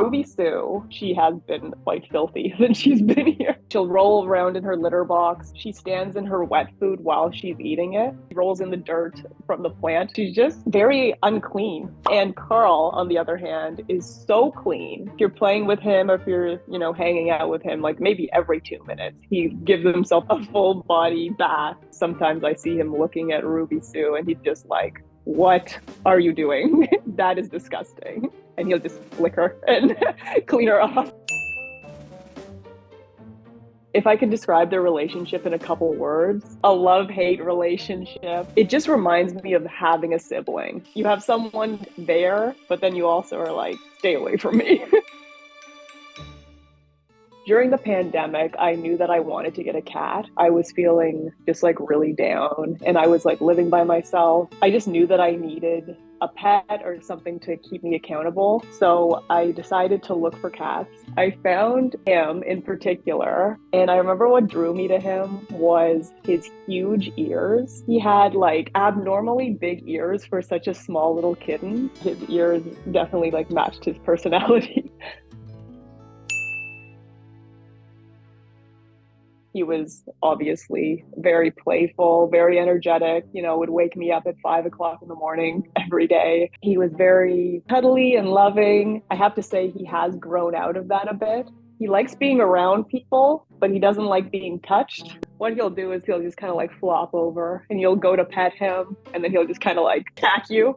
Ruby Sue, she has been quite filthy since she's been here. She'll roll around in her litter box. She stands in her wet food while she's eating it. She rolls in the dirt from the plant. She's just very unclean. And Carl, on the other hand, is so clean. If you're playing with him, or if you're, hanging out with him, like maybe every 2 minutes, he gives himself a full body bath. Sometimes I see him looking at Ruby Sue and he's just like, what are you doing? That is disgusting. And he'll just flick her and clean her off. If I could describe their relationship in a couple words, a love-hate relationship. It just reminds me of having a sibling. You have someone there, but then you also are like, stay away from me. During the pandemic, I knew that I wanted to get a cat. I was feeling just like really down and I was like living by myself. I just knew that I needed a pet or something to keep me accountable. So I decided to look for cats. I found him in particular, and I remember what drew me to him was his huge ears. He had like abnormally big ears for such a small little kitten. His ears definitely like matched his personality. He was obviously very playful, very energetic, would wake me up at 5 o'clock in the morning every day. He was very cuddly and loving. I have to say he has grown out of that a bit. He likes being around people, but he doesn't like being touched. What he'll do is he'll just kind of like flop over and you'll go to pet him and then he'll just kind of like attack you.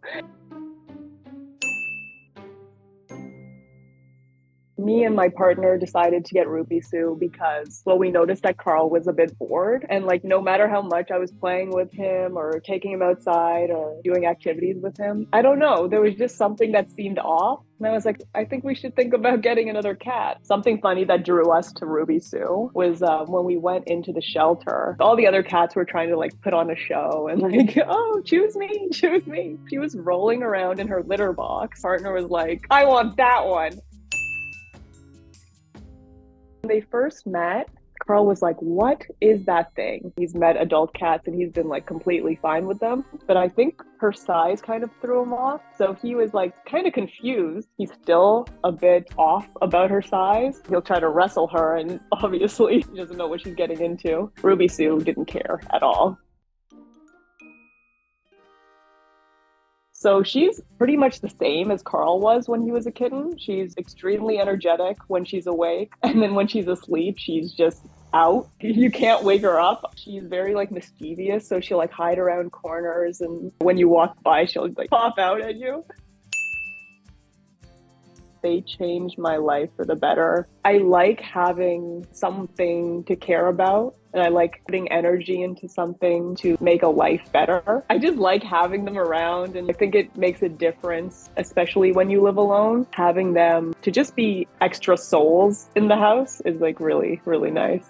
Me and my partner decided to get Ruby Sue because, we noticed that Carl was a bit bored. And like, no matter how much I was playing with him or taking him outside or doing activities with him, I don't know, there was just something that seemed off. And I was like, I think we should think about getting another cat. Something funny that drew us to Ruby Sue was when we went into the shelter. All the other cats were trying to like put on a show and like, oh, choose me, choose me. She was rolling around in her litter box. Partner was like, I want that one. When they first met, Carl was like, what is that thing? He's met adult cats and he's been like completely fine with them. But I think her size kind of threw him off. So he was like kind of confused. He's still a bit off about her size. He'll try to wrestle her and obviously he doesn't know what she's getting into. Ruby Sue didn't care at all. So she's pretty much the same as Carl was when he was a kitten. She's extremely energetic when she's awake. And then when she's asleep, she's just out. You can't wake her up. She's very like mischievous. So she'll like hide around corners. And when you walk by, she'll like pop out at you. They changed my life for the better. I like having something to care about, and I like putting energy into something to make a life better. I just like having them around, and I think it makes a difference, especially when you live alone. Having them to just be extra souls in the house is like really, really nice.